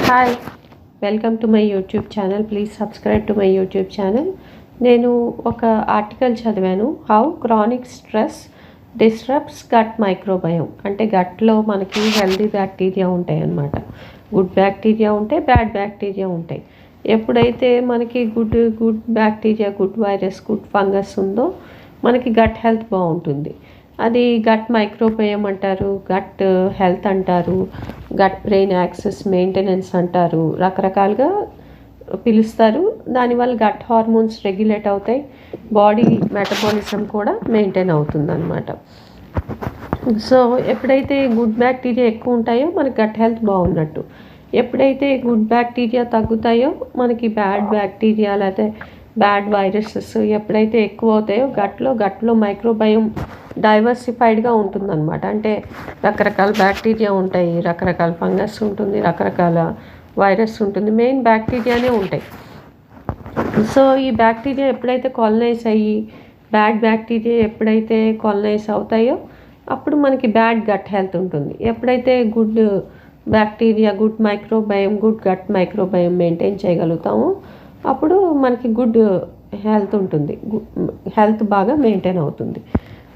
Hi, welcome to my YouTube channel. Please subscribe to my YouTube channel. నేను ఒక article చదివాను, how chronic stress disrupts gut microbiome. అంటే గట్లో మనకి healthy bacteria ఉంటాయి అన్నమాట. గుడ్ బ్యాక్టీరియా ఉంటాయి, బ్యాడ్ బ్యాక్టీరియా ఉంటాయి. ఎప్పుడైతే మనకి good bacteria, good virus, good fungus ఉందో మనకి గట్ హెల్త్ బాగుంటుంది. అది గట్ మైక్రోబయోమ్ అంటారు, గట్ హెల్త్ అంటారు, గట్ బ్రెయిన్ యాక్సెస్ మెయింటెనెన్స్ అంటారు, రకరకాలుగా పిలుస్తారు. దానివల్ల గట్ హార్మోన్స్ రెగ్యులేట్ అవుతాయి, బాడీ మెటబాలిజం కూడా మెయింటైన్ అవుతుంది అన్నమాట. సో ఎప్పుడైతే గుడ్ బ్యాక్టీరియా ఎక్కువ ఉంటాయో మనకి గట్ హెల్త్ బాగున్నట్టు. ఎప్పుడైతే గుడ్ బ్యాక్టీరియా తగ్గుతాయో మనకి బ్యాడ్ బ్యాక్టీరియా లేకపోతే బ్యాడ్ వైరసెస్ ఎప్పుడైతే ఎక్కువ అవుతాయో గట్లో మైక్రోబయోమ్ డైవర్సిఫైడ్గా ఉంటుందన్నమాట. అంటే రకరకాల బ్యాక్టీరియా ఉంటాయి, రకరకాల ఫంగస్ ఉంటుంది, రకరకాల వైరస్ ఉంటుంది, మెయిన్ బ్యాక్టీరియానే ఉంటాయి. సో ఈ బ్యాక్టీరియా ఎప్పుడైతే కాలనైజ్ అయ్యి బ్యాడ్ బ్యాక్టీరియా ఎప్పుడైతే కాలనైజ్ అవుతాయో అప్పుడు మనకి బ్యాడ్ గట్ హెల్త్ ఉంటుంది. ఎప్పుడైతే good bacteria, good microbiome, good gut microbiome maintain చేయగలుగుతామో అప్పుడు మనకి గుడ్ హెల్త్ ఉంటుంది, హెల్త్ బాగా మెయింటైన్ అవుతుంది.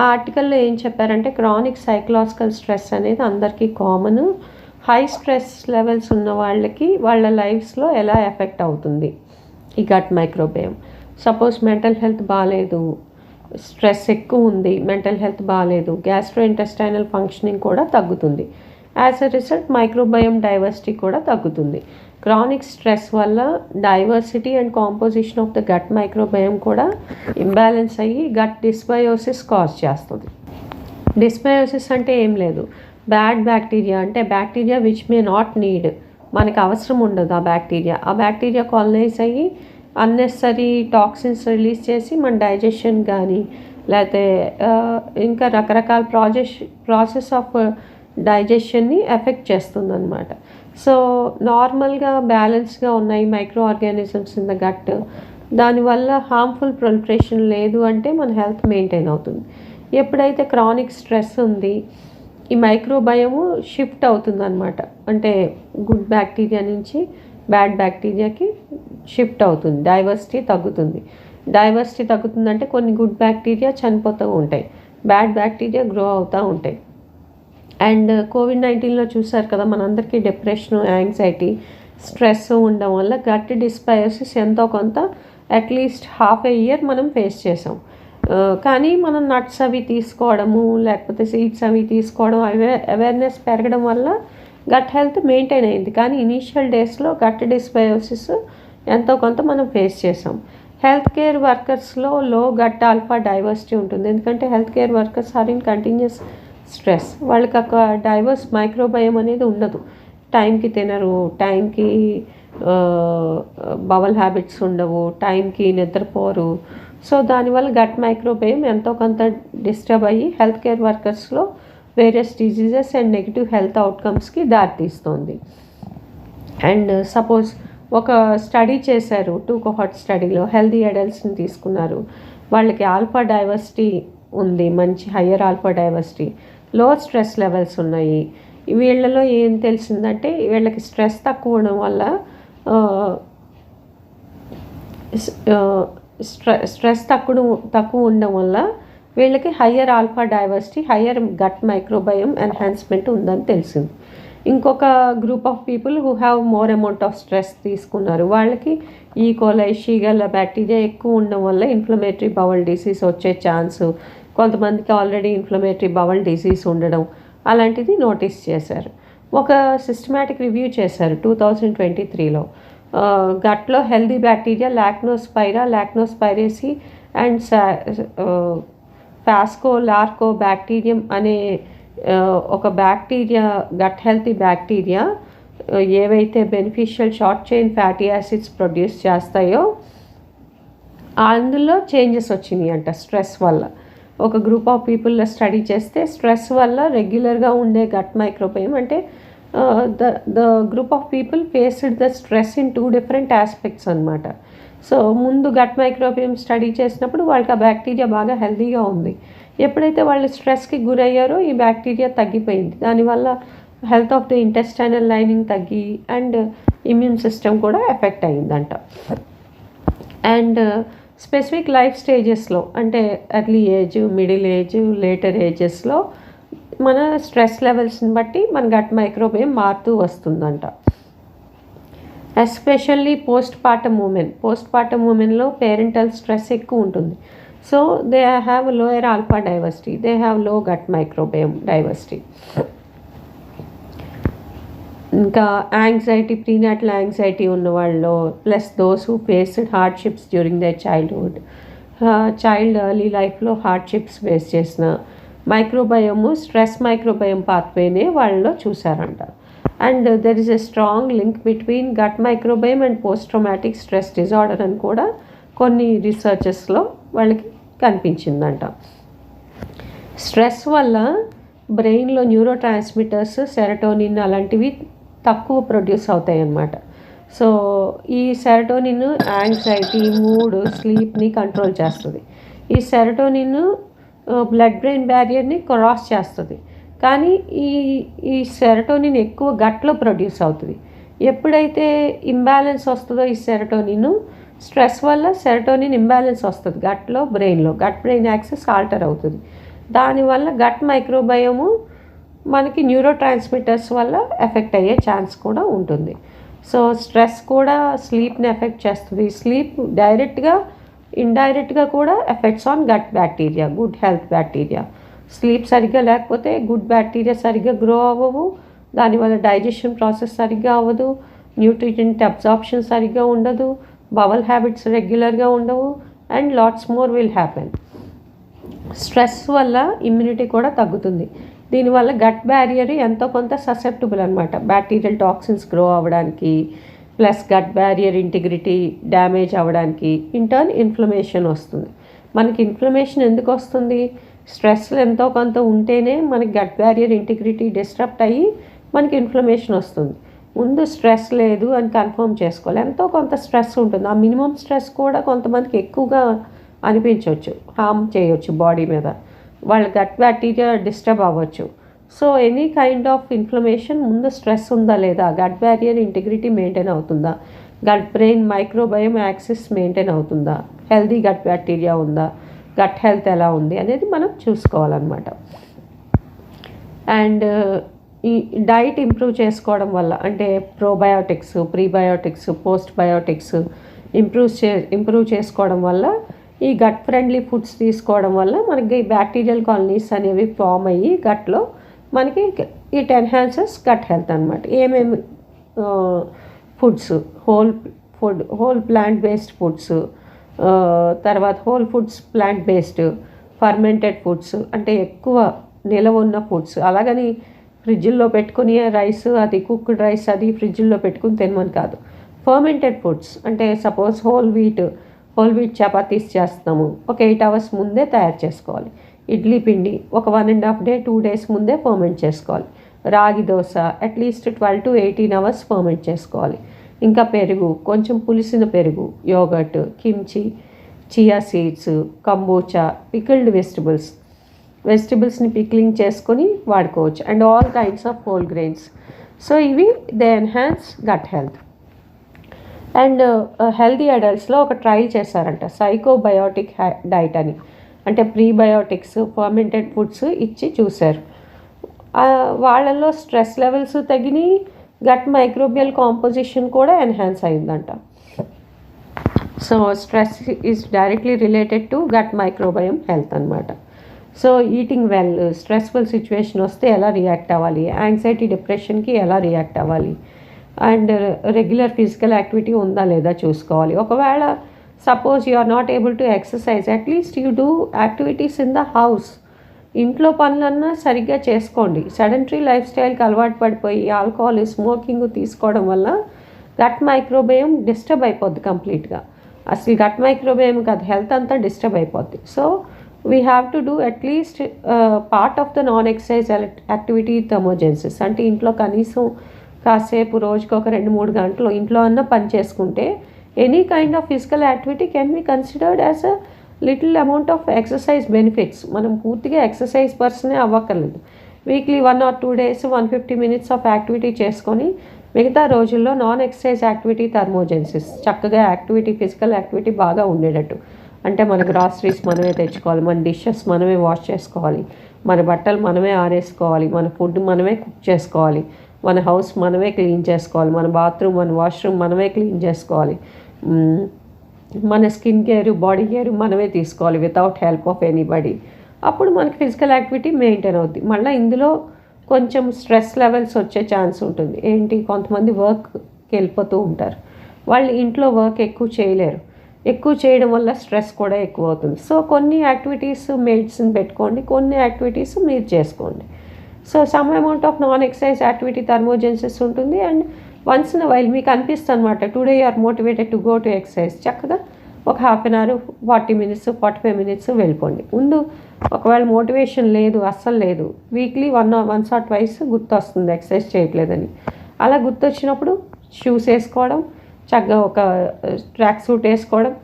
ఆ ఆర్టికల్లో ఏం చెప్పారంటే క్రానిక్ సైకలాజికల్ స్ట్రెస్ అనేది అందరికీ కామన్. హై స్ట్రెస్ లెవెల్స్ ఉన్న వాళ్ళకి వాళ్ళ లైఫ్స్లో ఎలా ఎఫెక్ట్ అవుతుంది ఈ gut microbiome. Suppose mental health బాగాలేదు, స్ట్రెస్ ఎక్కువ ఉంది, మెంటల్ హెల్త్ బాగాలేదు, గ్యాస్ట్రో ఇంటెస్టైనల్ ఫంక్షనింగ్ కూడా తగ్గుతుంది. As a result microbiome diversity కూడా తగ్గుతుంది. క్రానిక్ స్ట్రెస్ వల్ల diversity and composition of the gut microbiome కూడా ఇంబ్యాలెన్స్ అయ్యి గట్ డిస్బయోసిస్ కాజ్ చేస్తుంది. డిస్బయోసిస్ అంటే ఏం లేదు, బ్యాడ్ బ్యాక్టీరియా అంటే bacteria which may not need, మనకు అవసరం ఉండదు ఆ బ్యాక్టీరియా కాలనైజ్ అయ్యి అన్నెసరీ టాక్సిన్స్ రిలీజ్ చేసి మన డైజెషన్ కానీ లేకపోతే ఇంకా రకరకాల ప్రాసెస్ ఆఫ్ డైజెషన్ని ఎఫెక్ట్ చేస్తుంది అన్నమాట. సో నార్మల్గా బ్యాలెన్స్గా ఉన్నాయి microorganisms in the gut, దానివల్ల హార్మ్ఫుల్ ప్రొలిఫరేషన్ లేదు అంటే మన హెల్త్ మెయింటైన్ అవుతుంది. ఎప్పుడైతే క్రానిక్ స్ట్రెస్ ఉంది ఈ మైక్రోబయోము షిఫ్ట్ అవుతుంది అనమాట. అంటే గుడ్ బ్యాక్టీరియా నుంచి బ్యాడ్ బ్యాక్టీరియాకి షిఫ్ట్ అవుతుంది, డైవర్సిటీ తగ్గుతుందంటే కొన్ని గుడ్ బ్యాక్టీరియా చనిపోతూ ఉంటాయి, బ్యాడ్ బ్యాక్టీరియా గ్రో అవుతూ ఉంటాయి. అండ్ కోవిడ్-19లో చూసారు కదా, మనందరికీ డిప్రెషన్, యాంగ్జైటీ, స్ట్రెస్ ఉండడం వల్ల గట్ డిస్బయోసిస్ ఎంతో కొంత అట్లీస్ట్ హాఫ్ ఏ ఇయర్ మనం ఫేస్ చేసాం. కానీ మనం నట్స్ అవి తీసుకోవడము లేకపోతే సీడ్స్ అవి తీసుకోవడం అవేర్నెస్ పెరగడం వల్ల గట్ హెల్త్ మెయింటైన్ అయింది. కానీ ఇనీషియల్ డేస్లో గట్ డిస్బయోసిస్ ఎంతో కొంత మనం ఫేస్ చేసాం. హెల్త్ కేర్ వర్కర్స్లో లో గట్ ఆల్ఫా డైవర్సిటీ ఉంటుంది, ఎందుకంటే health care workers are in continuous stress. వాళ్ళకి ఒక డైవర్స్ మైక్రోబయోమ్ అనేది ఉండదు, టైంకి తినరు, టైంకి బవల్ హ్యాబిట్స్ ఉండవు, టైంకి నిద్రపోరు. సో దానివల్ల గట్ మైక్రోబయోమ్ ఎంతో కొంత డిస్టర్బ్ అయ్యి హెల్త్ కేర్ వర్కర్స్లో various diseases and negative health అవుట్కమ్స్కి దారితీస్తుంది. అండ్ సపోజ్ ఒక స్టడీ చేశారు, 2 cohort స్టడీలో హెల్దీ అడల్ట్స్ని తీసుకున్నారు, వాళ్ళకి ఆల్ఫా డైవర్సిటీ ఉంది, మంచి హయ్యర్ ఆల్ఫా డైవర్సిటీ, లో స్ట్రెస్ లెవెల్స్ ఉన్నాయి. వీళ్ళలో ఏం తెలిసిందంటే వీళ్ళకి స్ట్రెస్ తక్కువ ఉండడం వల్ల స్ట్రెస్ తక్కువ ఉండడం వల్ల వీళ్ళకి higher alpha diversity, higher gut microbiome enhancement ఉందని తెలిసింది. ఇంకొక group of people who have more amount of stress తీసుకున్నారు, వాళ్ళకి ఈ కోలై, షీగల్ల బ్యాక్టీరియా ఎక్కువ ఉండడం వల్ల ఇన్ఫ్లమేటరీ బవల్ డిసీజ్ వచ్చే ఛాన్సు, కొంతమందికి ఆల్రెడీ ఇన్ఫ్లమేటరీ బవల్ డిసీజ్ ఉండడం అలాంటిది నోటీస్ చేశారు. ఒక సిస్టమాటిక్ రివ్యూ చేశారు 2023లో. గట్లో హెల్దీ బ్యాక్టీరియా లాక్నోస్పైరేసి అండ్ లార్కో బ్యాక్టీరియం అనే ఒక బ్యాక్టీరియా, గట్ హెల్తీ బ్యాక్టీరియా ఏవైతే beneficial short chain fatty acids produce చేస్తాయో అందులో చేంజెస్ వచ్చినాయి అంట స్ట్రెస్ వల్ల. ఒక గ్రూప్ ఆఫ్ పీపుల్లో స్టడీ చేస్తే స్ట్రెస్ వల్ల రెగ్యులర్గా ఉండే గట్ మైక్రోబయోమ్ అంటే the group of people faced the stress in 2 different aspects అనమాట. సో ముందు గట్ మైక్రోబయోమ్ స్టడీ చేసినప్పుడు వాళ్ళకి ఆ బ్యాక్టీరియా బాగా హెల్తీగా ఉంది, ఎప్పుడైతే వాళ్ళు స్ట్రెస్కి గురయ్యారో ఈ బ్యాక్టీరియా తగ్గిపోయింది, దానివల్ల health of the intestinal lining తగ్గి అండ్ ఇమ్యూన్ సిస్టమ్ కూడా ఎఫెక్ట్ అయిందంట. అండ్ స్పెసిఫిక్ లైఫ్ స్టేజెస్లో అంటే early age, middle age, later ఏజెస్లో మన స్ట్రెస్ లెవెల్స్ని బట్టి మన గట్ మైక్రోబయోమ్ మారుతూ వస్తుందంట. ఎస్పెషల్లీ పోస్ట్ పార్టమ్ ఉమెన్లో పేరెంటల్ స్ట్రెస్ ఎక్కువ ఉంటుంది. So they have lower alpha diversity, they have low gut microbiome diversity. ఇంకా యాంగ్జైటీ, ప్రీనాటల్ యాంగ్జైటీ ఉన్న వాళ్ళు, plus those who faced hardships during their childhood, child early లైఫ్లో hardships face చేసిన మైక్రోబయోము stress microbiome పాత్వేనే వాళ్ళలో చూసారంట. And there is a strong link between gut microbiome and post traumatic stress disorder అని కూడా కొన్ని రీసెర్చెస్లో వాళ్ళకి కనిపించిందంట. స్ట్రెస్ వల్ల బ్రెయిన్లో న్యూరో ట్రాన్స్మిటర్స్, సెరటోనిన్ అలాంటివి తక్కువ ప్రొడ్యూస్ అవుతాయి అన్నమాట. సో ఈ సెరటోనిన్ యాంగ్జైటీ, మూడ్, స్లీప్ని కంట్రోల్ చేస్తుంది. ఈ సెరటోనిన్ బ్లడ్ బ్రెయిన్ బ్యారియర్ని క్రాస్ చేస్తుంది. కానీ ఈ సెరటోనిన్ ఎక్కువ గట్లో ప్రొడ్యూస్ అవుతుంది. ఎప్పుడైతే ఇంబ్యాలెన్స్ వస్తుందో ఈ సెరటోనిన్, స్ట్రెస్ వల్ల సెరటోనిన్ ఇంబ్యాలెన్స్ వస్తుంది గట్లో, బ్రెయిన్లో గట్ బ్రెయిన్ యాక్సెస్ ఆల్టర్ అవుతుంది. దానివల్ల గట్ మైక్రోబయోము మనకి న్యూరో ట్రాన్స్మిటర్స్ వల్ల ఎఫెక్ట్ అయ్యే ఛాన్స్ కూడా ఉంటుంది. సో స్ట్రెస్ కూడా స్లీప్ని ఎఫెక్ట్ చేస్తుంది. స్లీప్ డైరెక్ట్గా, ఇండైరెక్ట్గా కూడా effects on gut bacteria, good health bacteria. Sleep సరిగ్గా లేకపోతే గుడ్ బ్యాక్టీరియా సరిగ్గా గ్రో అవ్వవు, దానివల్ల డైజెషన్ ప్రాసెస్ సరిగ్గా అవ్వదు, న్యూట్రియంట్ అబ్జార్ప్షన్ సరిగ్గా ఉండదు, బవల్ హ్యాబిట్స్ రెగ్యులర్గా ఉండవు, and lots more will happen. Stress వల్ల ఇమ్యూనిటీ కూడా తగ్గుతుంది. దీనివల్ల గట్ బ్యారియర్ ఎంతో కొంత ససెప్టబుల్ అనమాట బ్యాక్టీరియల్ టాక్సిన్స్ గ్రో అవ్వడానికి, plus gut barrier integrity damage అవ్వడానికి. ఇంటర్న్ ఇన్ఫ్లమేషన్ వస్తుంది. మనకి ఇన్ఫ్లమేషన్ ఎందుకు వస్తుంది? స్ట్రెస్లు ఎంతో కొంత ఉంటేనే మనకి గట్ బ్యారియర్ ఇంటిగ్రిటీ డిస్టర్బ్ అయ్యి మనకి ఇన్ఫ్లమేషన్ వస్తుంది. ముందు స్ట్రెస్ లేదు అని కన్ఫర్మ్ చేసుకోవాలి. ఎంతో కొంత స్ట్రెస్ ఉంటుంది. ఆ మినిమం స్ట్రెస్ కూడా కొంతమందికి ఎక్కువగా అనిపించవచ్చు, హార్మ్ చేయవచ్చు బాడీ మీద, వాళ్ళ గట్ బ్యాక్టీరియా డిస్టర్బ్ అవ్వచ్చు. So any kind of inflammation ముందు స్ట్రెస్ ఉందా లేదా, గట్ బ్యారియర్ ఇంటిగ్రిటీ మెయింటైన్ అవుతుందా, gut brain microbiome axis maintain అవుతుందా, హెల్దీ గట్ బ్యాక్టీరియా ఉందా, గట్ హెల్త్ ఎలా ఉంది అనేది మనం చూసుకోవాలన్నమాట. అండ్ ఈ డైట్ ఇంప్రూవ్ చేసుకోవడం వల్ల, అంటే probiotics, prebiotics, postbiotics improve చేసుకోవడం వల్ల, ఈ గట్ ఫ్రెండ్లీ ఫుడ్స్ తీసుకోవడం వల్ల మనకి బ్యాక్టీరియల్ కాలనీస్ అనేవి ఫామ్ అయ్యి గట్లో మనకి ఇట్ ఎన్హాన్సెస్ గట్ హెల్త్ అనమాట. ఏమేమి foods, whole plant based foods, తర్వాత whole foods plant based, fermented foods అంటే ఎక్కువ నిలవ ఉన్న ఫుడ్స్. అలాగని ఫ్రిడ్జ్లో పెట్టుకుని రైస్, అది కుక్డ్ రైస్ అది ఫ్రిడ్జ్లో పెట్టుకుని తినమని కాదు. ఫర్మెంటెడ్ ఫుడ్స్ అంటే సపోజ్ హోల్ వీట్ చపాతీస్ చేస్తాము, ఒక 8 hours ముందే తయారు చేసుకోవాలి. ఇడ్లీ పిండి ఒక 1.5 day 2 days ముందే ఫర్మెంట్ చేసుకోవాలి. Ragi dosa at least 12 to 18 hours ferment చేసుకోవాలి. ఇంకా పెరుగు, కొంచెం పులిసిన పెరుగు, yogurt, kimchi, chia seeds, kombucha, pickled వెజిటబుల్స్ని పిక్లింగ్ చేసుకొని వాడుకోవచ్చు. And all kinds of whole grains. So ఇవి they enhance gut health. And healthy అడల్ట్స్లో ఒక ట్రయల్ చేశారంట, సైకోబయోటిక్ డైట్ అని. అంటే ప్రీబయోటిక్స్, ఫర్మెంటెడ్ ఫుడ్స్ ఇచ్చి చూశారు. వాళ్ళల్లో స్ట్రెస్ లెవెల్స్ తగ్గినాయి, గట్ మైక్రోబియల్ కాంపోజిషన్ కూడా ఎన్హాన్స్ అయిందంట. So stress is directly related to gut microbiome health అనమాట. So eating well, stressful situation వస్తే ఎలా రియాక్ట్ అవ్వాలి, యాంగ్జైటీ డిప్రెషన్కి ఎలా రియాక్ట్ అవ్వాలి, అండ్ రెగ్యులర్ ఫిజికల్ యాక్టివిటీ ఉందా లేదా చూసుకోవాలి. ఒకవేళ suppose you are not able to exercise, at least you do activities in the house. ఇంట్లో పనులన్నా సరిగ్గా చేసుకోండి. సెడెంటరీ లైఫ్ స్టైల్కి అలవాటు పడిపోయి ఆల్కహాల్, స్మోకింగ్ తీసుకోవడం వల్ల గట్ మైక్రోబయోమ్ డిస్టర్బ్ అయిపోద్ది కంప్లీట్గా. అసలు గట్ మైక్రోబయోమ్ కాదు, హెల్త్ అంతా డిస్టర్బ్ అయిపోద్ది. So we have to do at least part of the non exercise activity with emergencies. అంటే ఇంట్లో కనీసం కాసేపు రోజుకి ఒక 2-3 గంటలు ఇంట్లో అన్నా పని చేసుకుంటే any kind of physical activity can be considered as a little amount of exercise benefits. మనం పూర్తిగా ఎక్సర్సైజ్ పర్సనే అవ్వక్కర్లేదు. Weekly 1 or 2 days 150 minutes of activity చేసుకొని మిగతా రోజుల్లో నాన్ ఎక్సర్సైజ్ యాక్టివిటీ థర్మోజెన్సిస్, చక్కగా యాక్టివిటీ, ఫిజికల్ యాక్టివిటీ బాగా ఉండేటట్టు. అంటే మన గ్రాసరీస్ మనమే తెచ్చుకోవాలి, మన డిషెస్ మనమే వాష్ చేసుకోవాలి, మన బట్టలు మనమే ఆరేసుకోవాలి, మన ఫుడ్ మనమే కుక్ చేసుకోవాలి, మన హౌస్ మనమే క్లీన్ చేసుకోవాలి, మన బాత్రూమ్ మన వాష్రూమ్ మనమే క్లీన్ చేసుకోవాలి, మన స్కిన్ కేర్ బాడీ కేర్ మనమే తీసుకోవాలి వితౌట్ హెల్ప్ ఆఫ్ ఎనీబడి. అప్పుడు మనకి ఫిజికల్ యాక్టివిటీ మెయింటైన్ అవుద్ది. మళ్ళీ ఇందులో కొంచెం స్ట్రెస్ లెవెల్స్ వచ్చే ఛాన్స్ ఉంటుంది. ఏంటి, కొంతమంది వర్క్కి వెళ్ళిపోతూ ఉంటారు, వాళ్ళు ఇంట్లో వర్క్ ఎక్కువ చేయలేరు, ఎక్కువ చేయడం వల్ల స్ట్రెస్ కూడా ఎక్కువ అవుతుంది. సో కొన్ని యాక్టివిటీస్ మెయిడ్స్ని పెట్టుకోండి, కొన్ని యాక్టివిటీస్ మీరు చేసుకోండి. So some amount of non exercise activity thermogenesis ఉంటుంది. అండ్ వన్స్ ఇన్ వైల్ మీకు అనిపిస్తుంది అనమాట, today you are motivated to go to exercise, చక్కగా ఒక half an hour, 40 minutes 45 minutes వెళ్ళిపోండి. ముందు ఒకవేళ మోటివేషన్ లేదు, అస్సలు లేదు, వీక్లీ వన్స్ ఆర్ ట్వైస్ గుర్తొస్తుంది ఎక్సర్సైజ్ చేయట్లేదని. అలా గుర్తొచ్చినప్పుడు షూస్ వేసుకోవడం, చక్కగా ఒక ట్రాక్ సూట్ వేసుకోవడం,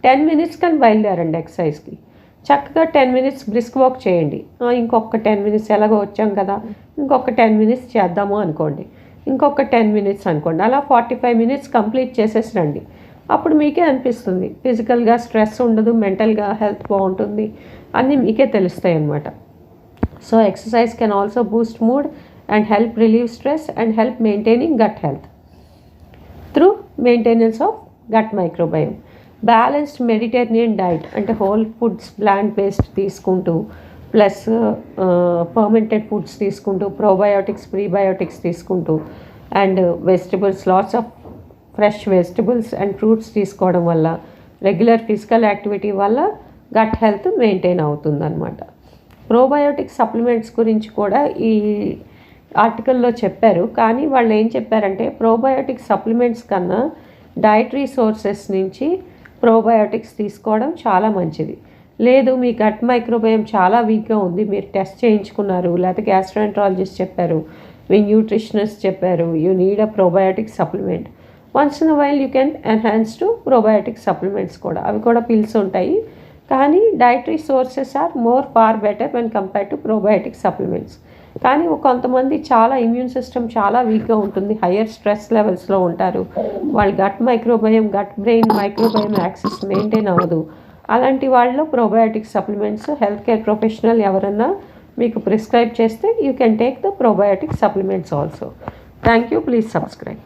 10 minutes కానీ బయలుదేరండి ఎక్సర్సైజ్కి. చక్కగా 10 minutes బ్రిస్క్ వాక్ చేయండి. ఇంకొక 10 minutes ఎలాగో వచ్చాం కదా, ఇంకొక 10 minutes చేద్దాము అనుకోండి, ఇంకొక 10 minutes అనుకోండి, అలా 45 minutes కంప్లీట్ చేసేసి రండి. అప్పుడు మీకే అనిపిస్తుంది ఫిజికల్గా స్ట్రెస్ ఉండదు, మెంటల్గా హెల్త్ బాగుంటుంది, అన్నీ మీకే తెలుస్తాయి అన్నమాట. So exercise can also boost mood and help relieve stress and help maintaining gut health through maintenance of gut microbiome. Balanced Mediterranean diet అంటే హోల్ ఫుడ్స్, ప్లాంట్ బేస్డ్ తీసుకుంటూ, ప్లస్ ఫర్మెంటెడ్ ఫుడ్స్ తీసుకుంటూ, probiotics prebiotics తీసుకుంటూ, and vegetables, lots of fresh vegetables and fruits తీసుకోవడం వల్ల, regular physical activity వల్ల gut health maintain అవుతుందన్నమాట. Probiotic supplements గురించి కూడా ఈ ఆర్టికల్లో చెప్పారు. కానీ వాళ్ళు ఏం చెప్పారంటే, ప్రోబయోటిక్ సప్లిమెంట్స్ కన్నా డైటరీ సోర్సెస్ నుంచి ప్రోబయోటిక్స్ తీసుకోవడం చాలా మంచిది. లేదు మీ గట్ మైక్రోబయోమ్ చాలా వీక్గా ఉంది, మీరు టెస్ట్ చేయించుకున్నారు, లేకపోతే గ్యాస్ట్రోఎంట్రాలజిస్ట్ చెప్పారు, మీ న్యూట్రిషనిస్ట్ చెప్పారు, you need a probiotic supplement, once in while you can enhance to probiotic supplements కూడా. అవి కూడా పిల్స్ ఉంటాయి, కానీ dietary sources are far better when compare to probiotic supplements. కానీ కొంతమంది చాలా ఇమ్యూన్ సిస్టమ్ చాలా వీక్గా ఉంటుంది, హయ్యర్ స్ట్రెస్ లెవెల్స్లో ఉంటారు, వాళ్ళ gut microbiome, gut brain microbiome axis maintain అవ్వదు. అలాంటి వాళ్ళు probiotic supplements health care professional ఎవరన్నా మీకు ప్రిస్క్రైబ్ చేస్తే you can take the probiotic supplements also. Thank you. Please subscribe.